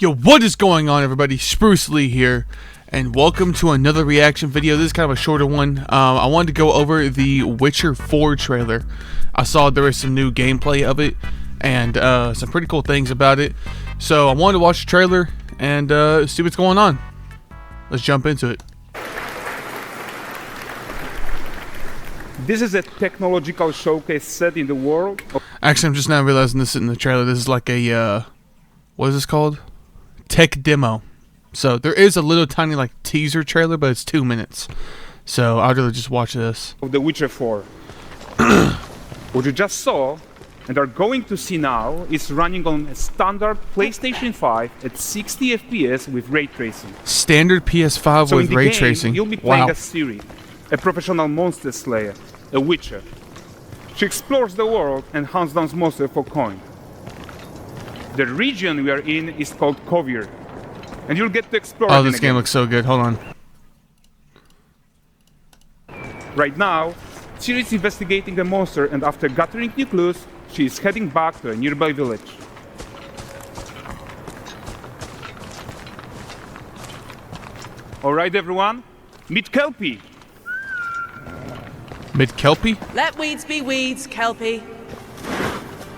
Yo, what is going on, everybody? SpruceLee here, and welcome to another reaction video. This is kind of a shorter one. I wanted to go over the Witcher 4 trailer. I saw there was some new gameplay of it, and some pretty cool things about it. So I wanted to watch the trailer and see what's going on. Let's jump into it. This is a technological showcase set in the world. Actually, I'm just now realizing this in the trailer. This is like a, what is this called? Tech demo. So there is a little tiny like teaser trailer, but it's 2 minutes. So I'd rather just watch this. Of The Witcher 4. What you just saw and are going to see now is running on a standard PlayStation 5 at 60 FPS with ray tracing. Standard PS5 So with in the ray game, tracing. you'll be playing Wow. as Ciri, a professional monster slayer, a witcher. She explores the world and hunts down monsters for coin. The region we are in is called Kovir, and you'll get to explore Oh, it this again. game looks so good. Hold on. Right now, Ciri is investigating a monster, and after gathering new clues, she is heading back to a nearby village. Alright everyone, meet Kelpie! Mid Kelpie? Let weeds be weeds, Kelpie.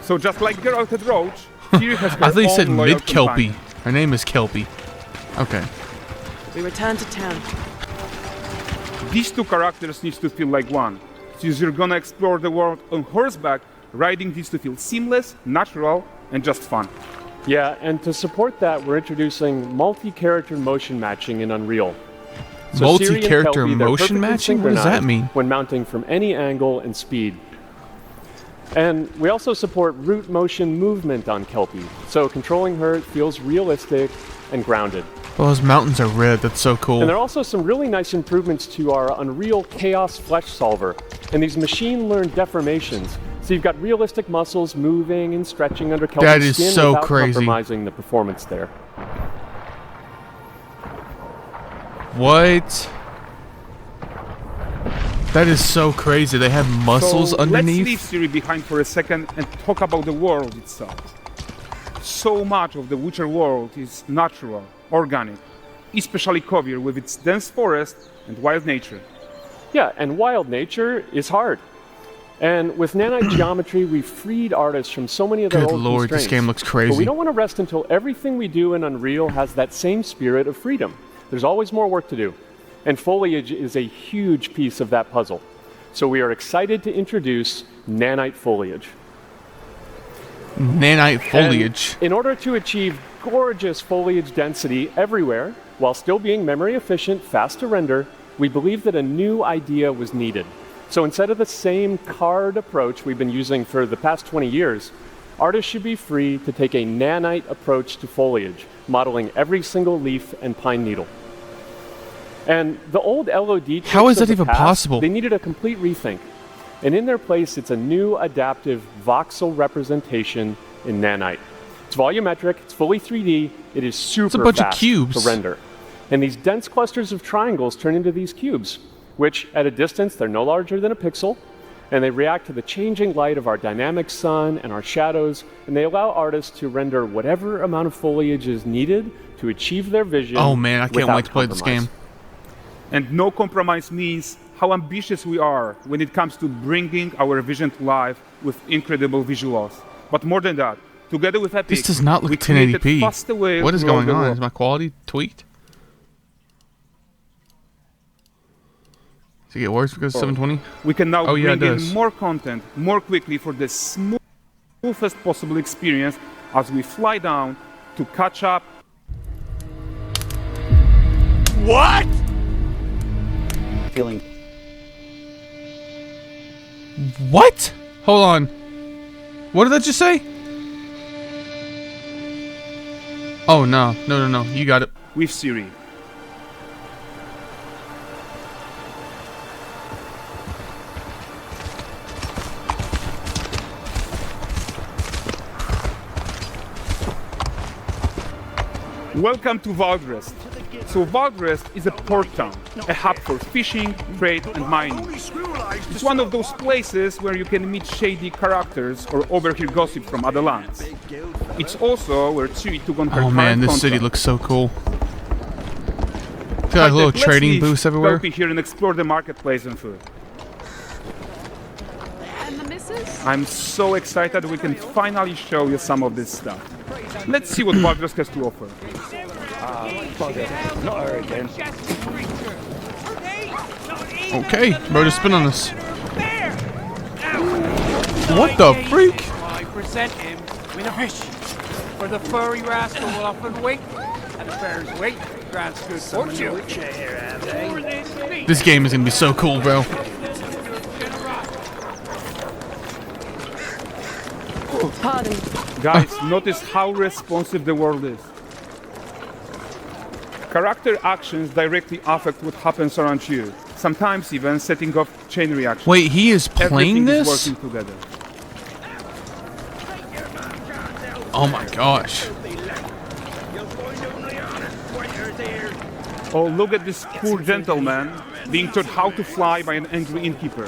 So just like Geralt and Roach, Ciri has her I thought you said own loyal Mid Kelpie. companion. Her name is Kelpie. Okay. We return to town. These two characters need to feel like one. Since you're gonna explore the world on horseback, riding needs to feel seamless, natural, and just fun. Yeah, and to support that, we're introducing multi-character motion matching in Unreal. So Ciri and Multi-character Kelpie, they're motion perfectly matching? What does that synchronized mean? When mounting from any angle and speed. And we also support root motion movement on Kelpie, so controlling her feels realistic and grounded. Well, those mountains are red. That's so cool. And there are also some really nice improvements to our Unreal Chaos Flesh Solver and these machine-learned deformations. So you've got realistic muscles moving and stretching under Kelpie's That is skin so without crazy. compromising the performance there. What? That is so crazy. They have muscles so underneath. Let's leave Ciri behind for a second and talk about the world itself. So much of the Witcher world is natural, organic, especially Kovir with its dense forest and wild nature. Yeah, and wild nature is hard. And with nanite geometry, we've freed artists from so many of their Good old lord, this constraints. game looks But we crazy. don't want to rest until everything we do in Unreal has that same spirit of freedom. There's always more work to do. And foliage is a huge piece of that puzzle. So we are excited to introduce nanite foliage. Nanite foliage. And in order to achieve gorgeous foliage density everywhere, while still being memory efficient, fast to render, we believe that a new idea was needed. So instead of the same card approach we've been using for the past 20 years, artists should be free to take a nanite approach to foliage, modeling every single leaf and pine needle. And the old LOD tricks How is of that the even past, possible? They needed a complete rethink. And in their place, it's a new adaptive voxel representation in nanite. It's volumetric, it's fully 3D, it is super bunch of fast cubes. to render. And these dense clusters of triangles turn into these cubes, which at a distance, they're no larger than a pixel, and they react to the changing light of our dynamic sun and our shadows, and they allow artists to render whatever amount of foliage is needed to achieve their vision. Oh man, I can't without wait to play this compromise. game. And no compromise means how ambitious we are when it comes to bringing our vision to life with incredible visuals. But more than that, together with Epic, This does not we look created 1080p. faster way What is to roll going the on? world. Is my quality tweaked? Does it get worse because of 720? We can now Oh, yeah, it bring does. in more content more quickly for the smoothest possible experience as we fly down to catch up. What? Feeling What? Hold on. What did that just say? Oh no, no. You got it. with Ciri. Welcome to Valdrest. So Valdrest is a port town, a hub for fishing, trade and mining. It's one of those places where you can meet shady characters or overhear gossip from other lands. It's also where Ciri took on her Oh man, current this city contract. looks so cool. Got like little Let's trading leave booths everywhere. Kelpie here and explore the marketplace and food. And the missus? I'm so excited we can finally show you some of this stuff. Let's see what Valdrest has to offer. Not her again. Okay, bro, just spin on this. What the freak? I present him with a fish. For the furry rascal will often wait, and a bear's weight grants good fortune. This game is gonna be so cool, bro. Pardon. Guys, notice how responsive the world is. Character actions directly affect what happens around you, sometimes even setting off chain reactions. Wait, he is playing Everything this? is working together. Oh my gosh. Oh, look at this poor gentleman being taught how to fly by an angry innkeeper.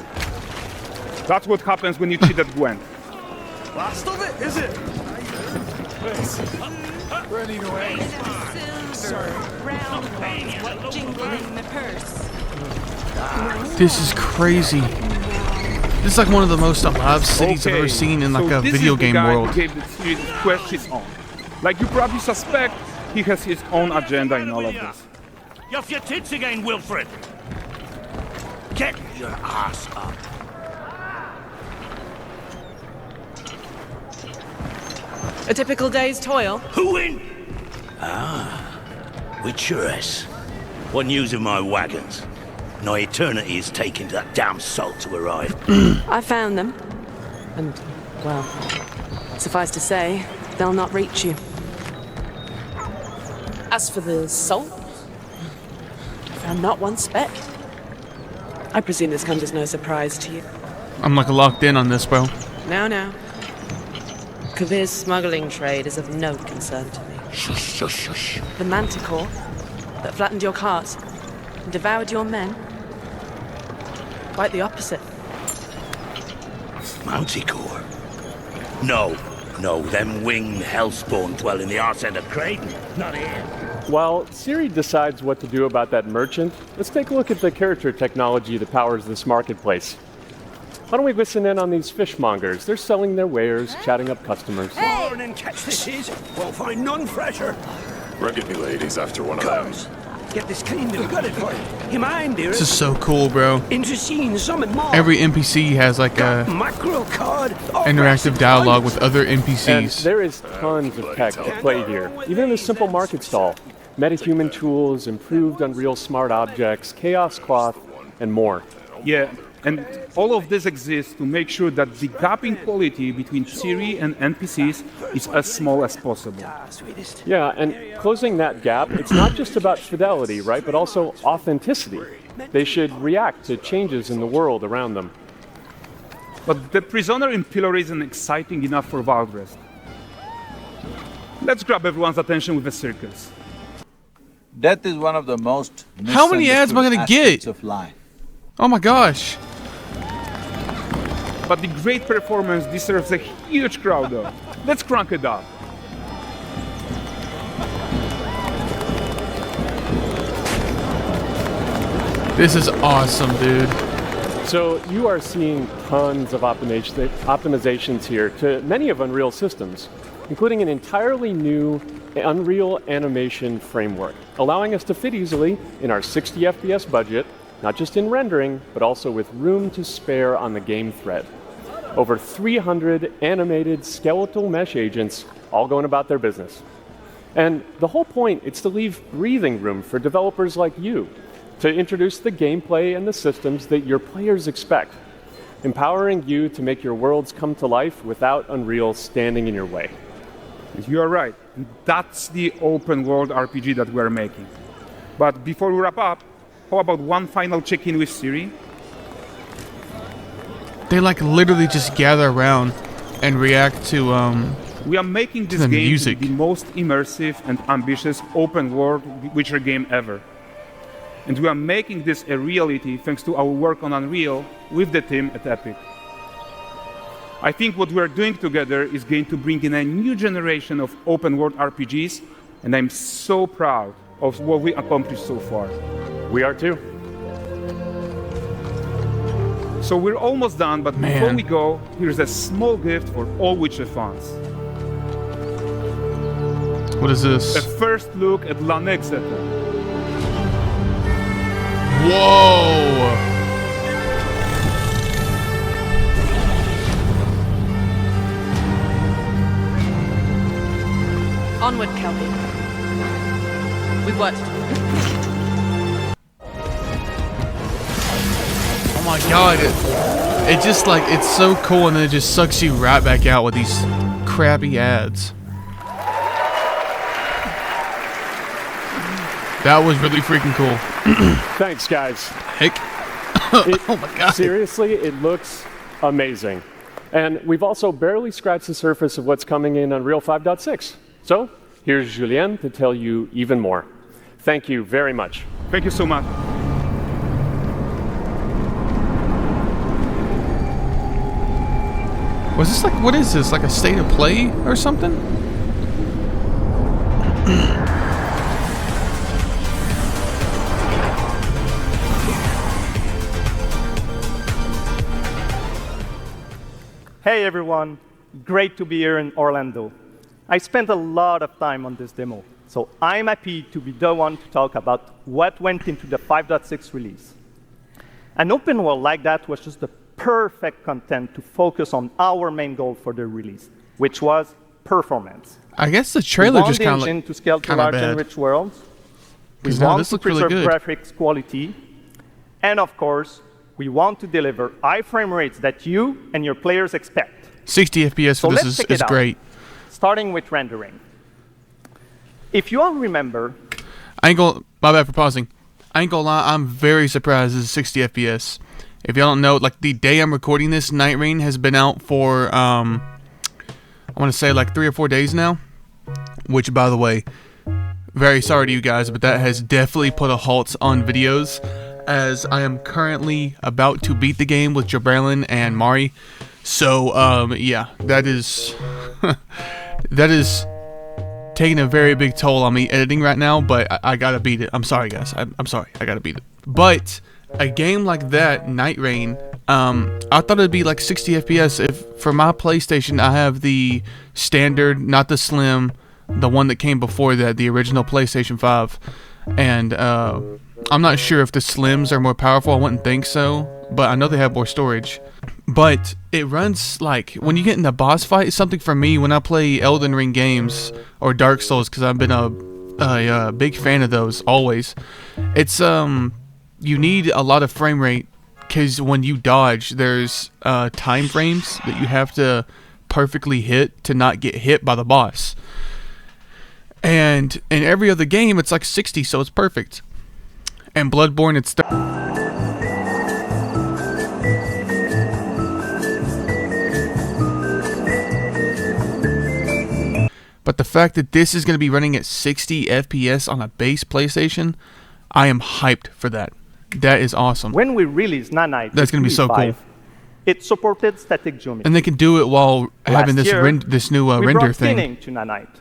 That's what happens when you cheat at Gwent. Last of it, is it? Running away. Jingling the purse. This is crazy. This is like one of the most alive cities I've ever seen in like so a this video is the game guy world. Who gave the series quest his own. Like you probably suspect, he has his own agenda in all of this. You off your tits again, Wilfred. Get your ass up. A typical day's toil. Who in? Witcheress. What news of my wagons? No eternity is taking that damn salt to arrive. I found them. And, well, suffice to say, they'll not reach you. As for the salt, I found not one speck. I presume this comes as no surprise to you. I'm like locked in on this, bro. No. Kavir's smuggling trade is of no concern to me. Shush, shush, shush. The manticore that flattened your cart and devoured your men. Quite the opposite. Manticore? No, them winged hellspawn dwell in the arse end of Creighton, not here. While Ciri decides what to do about that merchant, let's take a look at the character technology that powers this marketplace. Why don't we listen in on these fishmongers? They're selling their wares, chatting up customers. Morning catch this is. Won't find none fresher. Rugged me ladies after one of them. Comes. Get this cleaned and gutted for you. You mind, dear? This is so cool, bro. Into seeing something more. Every NPC has like a mackerel cod. interactive dialogue with other And NPCs. there is tons of tech to play here. Even in a simple market stall. Metahuman tools, improved Unreal Smart Objects, Chaos Cloth, and more. Yeah, and all of this exists to make sure that the gap in quality between Ciri and NPCs is as small as possible. Yeah, and closing that gap, it's not just about fidelity, right? But also authenticity. They should react to changes in the world around them. But the prisoner in Pillory isn't exciting enough for Valdrest. Let's grab everyone's attention with a circus. Death is one of the most How many ads am I gonna misunderstood get? aspects of life. Oh my gosh. But the great performance deserves a huge crowd though. Let's crank it up. This is awesome, dude. So you are seeing tons of optimizations here to many of Unreal systems, including an entirely new Unreal animation framework, allowing us to fit easily in our 60 FPS budget, not just in rendering, but also with room to spare on the game thread. Over 300 animated skeletal mesh agents all going about their business. And the whole point is to leave breathing room for developers like you to introduce the gameplay and the systems that your players expect, empowering you to make your worlds come to life without Unreal standing in your way. You are right. That's the open world RPG that we're making. But before we wrap up, how about one final check-in with Ciri? They like literally just gather around and react to We are making this The game music. the most immersive and ambitious open-world Witcher game ever. And we are making this a reality thanks to our work on Unreal with the team at Epic. I think what we are doing together is going to bring in a new generation of open-world RPGs, and I'm so proud of what we accomplished so far. We are too. So we're almost done, but before Man. we go, here's a small gift for all Witcher fans. What is A this? first look at La Nexeta. Whoa! Onward, Kelby. We've worked. Oh my god! It just like it's so cool, and then it just sucks you right back out with these crappy ads. That was really freaking cool. Thanks, guys. Heck. Oh my god. Seriously, it looks amazing. And we've also barely scratched the surface of what's coming in Unreal 5.6. So here's Julien to tell you even more. Thank you very much. Thank you so much. Was this like, what is this? Like a state of play or something? Hey everyone, great to be here in Orlando. I spent a lot of time on this demo, so I'm happy to be the one to talk about what went into the 5.6 release. An open world like that was just the perfect content to focus on our main goal for the release, which was performance. I guess the trailer We just want kind the of engine to scale to kinda large bad. and rich worlds. We 'Cause now want this to looks really preserve good. graphics quality. And of course, we want to deliver high frame rates that you and your players expect. 60 FPS So for let's this check is it out. great. Starting with rendering. If you all remember, I ain't gonna, my bad for pausing. I ain't gonna lie, I'm very surprised this is 60 FPS. If y'all don't know, like the day I'm recording this, Night Rain has been out for, I want to say like 3 or 4 days now. Which, by the way, very sorry to you guys, but that has definitely put a halt on videos, as I am currently about to beat the game with Jabralin and Mari. So, yeah, that is that is taking a very big toll on me editing right now, but I gotta beat it. I'm sorry, guys. I'm sorry. I gotta beat it. But a game like that, Night Rain, I thought it'd be like 60 FPS. If for my PlayStation, I have the standard, not the slim, the one that came before that, the original PlayStation 5, and I'm not sure if the slims are more powerful. I wouldn't think so, but I know they have more storage. But it runs like when you get in a boss fight. It's something for me when I play Elden Ring games or Dark Souls, because I've been a big fan of those always. It's you need a lot of frame rate, because when you dodge, there's time frames that you have to perfectly hit to not get hit by the boss. And in every other game, it's like 60, so it's perfect. And Bloodborne, it's but the fact that this is going to be running at 60 FPS on a base PlayStation, I am hyped for that. That is awesome. when we released Nanite, That's gonna be so cool. it supported static geometry. And they can do it while having this Last year, this new we render brought thing. thinning to Nanite.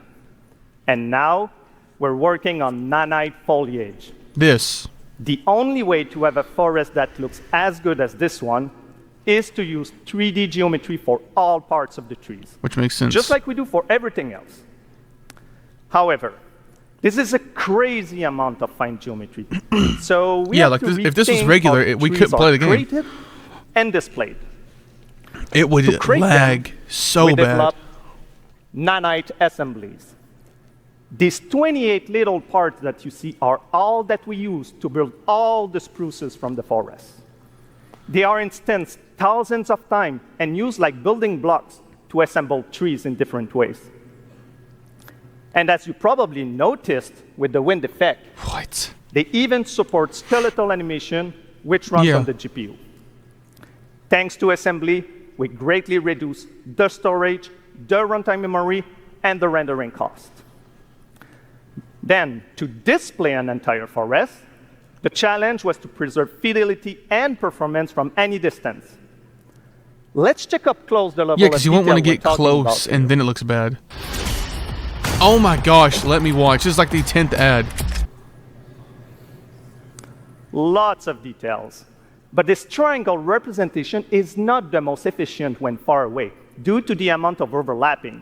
And now we're working on Nanite foliage. This. The only way to have a forest that looks as good as this one is to use 3D geometry for all parts of the trees, Which makes sense. just like we do for everything else. However, this is a crazy amount of fine geometry. So we Yeah, have like to this- if this was rethink regular, how we trees couldn't play are the game. created and displayed. It would To create lag them, so we bad. developed nanite assemblies. These 28 little parts that you see are all that we use to build all the spruces from the forest. They are instanced thousands of times and used like building blocks to assemble trees in different ways. And as you probably noticed with the wind effect, What? they even support skeletal animation, which runs Yeah. on the GPU. Thanks to assembly, we greatly reduce the storage the runtime memory, and the rendering cost. Then, to display an entire forest, the challenge was to preserve fidelity and performance from any distance. Let's check up close the level Yeah, of because you won't want to detail get we're talking close about and here. then it looks bad. Oh my gosh, let me watch. This is like the 10th ad. Lots of details. But this triangle representation is not the most efficient when far away, due to the amount of overlapping.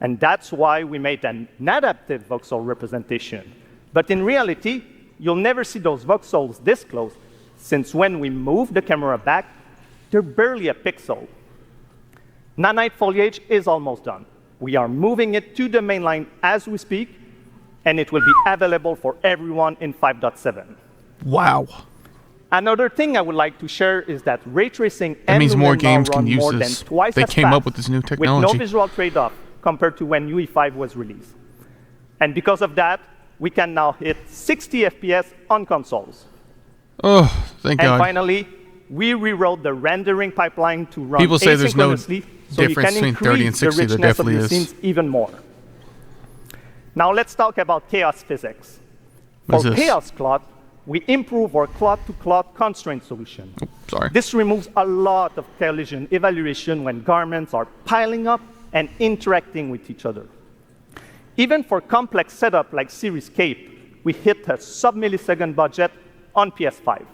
And that's why we made an adaptive voxel representation. But in reality, you'll never see those voxels this close, since when we move the camera back, they're barely a pixel. Nanite foliage is almost done. We are moving it to the main line as we speak, and it will be available for everyone in 5.7. Wow. Another thing I would like to share is that ray tracing That and means more Lumen now games can run use more this. than twice They as came up fast with this new with technology. no visual trade-off compared to when UE5 was released. And because of that, we can now hit 60 FPS on consoles. Oh, thank And God. finally, we rewrote the rendering pipeline to run People say there's no asynchronously, so you difference can between 30 and increase 60. the There richness of definitely the is. scenes even more. Now let's talk about chaos physics. What For is this? chaos cloth, we improve our cloth-to-cloth constraint solution. Sorry. This removes a lot of collision evaluation when garments are piling up and interacting with each other. Even for complex setup like Series Cape, we hit a sub-millisecond budget on PS5.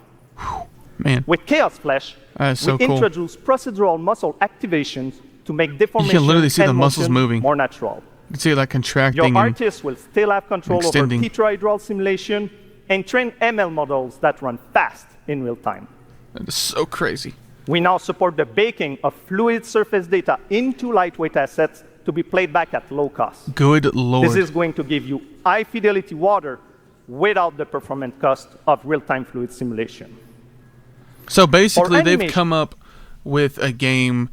Man. With Chaos Flash, That is so we cool. introduce procedural muscle activations to make deformation literally see and the muscles motion moving. more natural. You can see it like Your contracting and artist will still have control over extending. tetrahedral simulation and train ML models that run fast in real time. that is so crazy. We now support the baking of fluid surface data into lightweight assets to be played back at low cost. Good Lord. This is going to give you high fidelity water without the performance cost of real-time fluid simulation. So basically, they've animation- come up with a game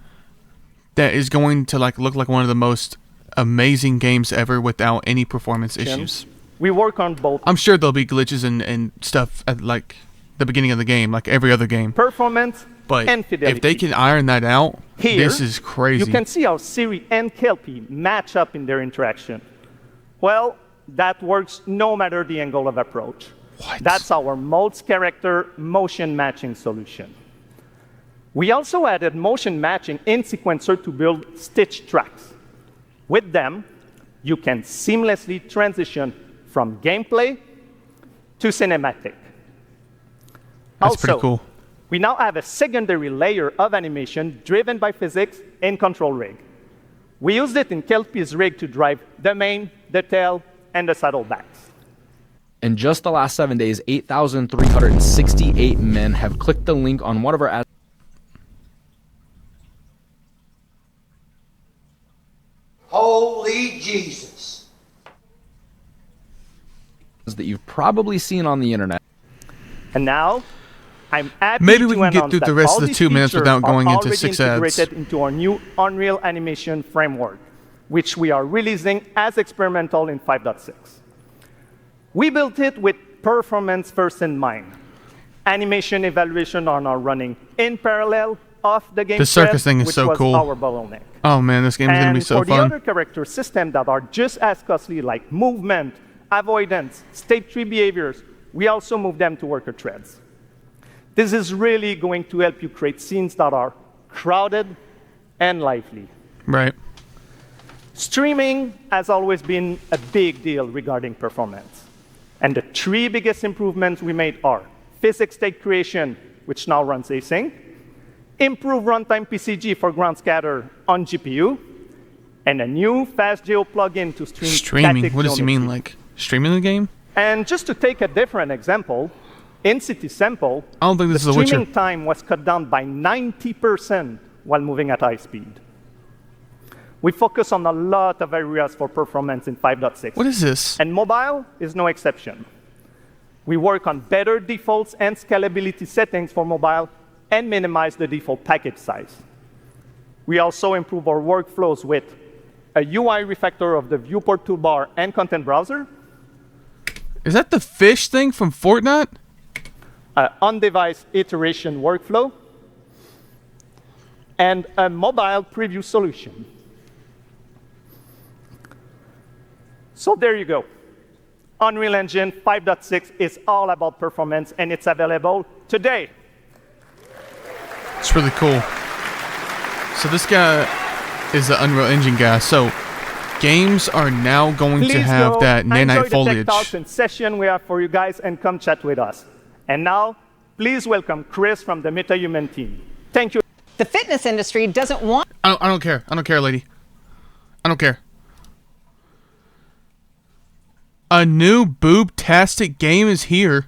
that is going to like look like one of the most amazing games ever without any performance issues. We work on both I'm sure there'll be glitches and stuff at like the beginning of the game, like every other game. performance But and fidelity. if they can iron that out, Here, this is crazy. You can see how Siri and Kelpie match up in their interaction. Well, that works no matter the angle of approach. What? That's our Modes character motion matching solution. We also added motion matching in Sequencer to build stitch tracks. With them, you can seamlessly transition from gameplay to cinematic. That's pretty cool. We now have a secondary layer of animation driven by physics in Control Rig. We used it in Kelpie's rig to drive the mane, the tail, and the saddlebacks. In just the last 7 days, 8,368 men have clicked the link on one of our ads Holy Jesus. that you've probably seen on the internet. And now, I'm happy Maybe we to can get announce through the that rest all of the these 2 minutes features without going are into already 6 ads. integrated into our new Unreal Animation framework, which we are releasing as experimental in 5.6. We built it with performance first in mind. Animation evaluation are now running in parallel off the game The circus thread, thing is which so was cool. our bottleneck. Oh man, this game is going to be so for the fun. other character systems that are just as costly, like movement, avoidance, state tree behaviors, we also move them to worker threads. This is really going to help you create scenes that are crowded and lively. Right. Streaming has always been a big deal regarding performance. And the 3 biggest improvements we made are physics state creation, which now runs async, improve runtime PCG for ground scatter on GPU, and a new FastGeo plugin to stream Streaming. static What does he mean? geometry. Like streaming the game? And just to take a different example, in City Sample, I don't think this the is The Witcher. streaming time was cut down by 90% while moving at high speed. We focus on a lot of areas for performance in 5.6. What is this? And mobile is no exception. We work on better defaults and scalability settings for mobile and minimize the default package size. We also improve our workflows with a UI refactor of the viewport toolbar and content browser, Is that the fish thing from Fortnite? on-device iteration workflow, and a mobile preview solution. So there you go. Unreal Engine 5.6 is all about performance, and it's available today. It's really cool. So this guy is the Unreal Engine guy. So games are now going to have that nanite foliage. Enjoy the tech talks and session we have for you guys, and come chat with us. And now, please welcome Chris from the MetaHuman team. Thank you. The fitness industry doesn't want... I don't care. I don't care, lady. I don't care. A new boob-tastic game is here.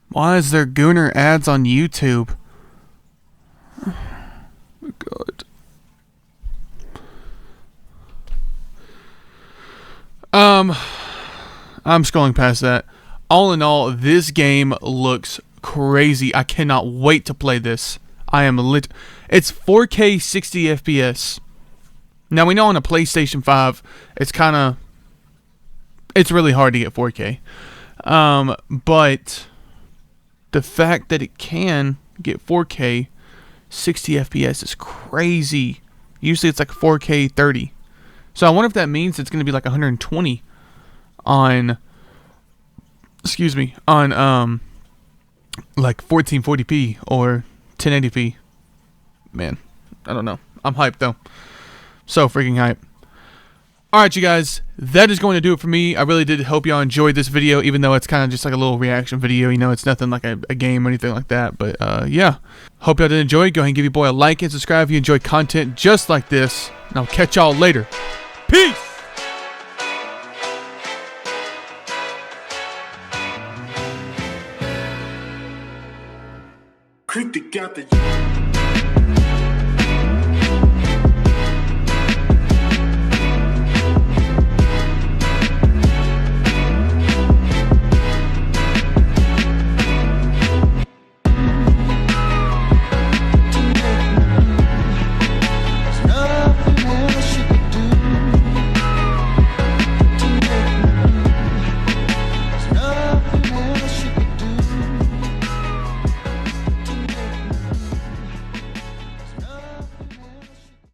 Why is there Gooner ads on YouTube? Oh my God. I'm scrolling past that. All in all, this game looks crazy. I cannot wait to play this. I am lit. It's 4K 60 FPS. Now we know on a PlayStation 5, it's really hard to get 4K. But the fact that it can get 4K 60 FPS is crazy. Usually it's like 4K 30. So I wonder if that means it's going to be like 120 on, like 1440p or 1080p. Man, I don't know. I'm hyped though. So freaking hype. Alright, you guys, that is going to do it for me. I really did hope y'all enjoyed this video, even though it's kind of just like a little reaction video. You know, it's nothing like a game or anything like that. But, yeah. Hope y'all did enjoy. Go ahead and give your boy a like and subscribe if you enjoy content just like this. And I'll catch y'all later. Peace! Creep together.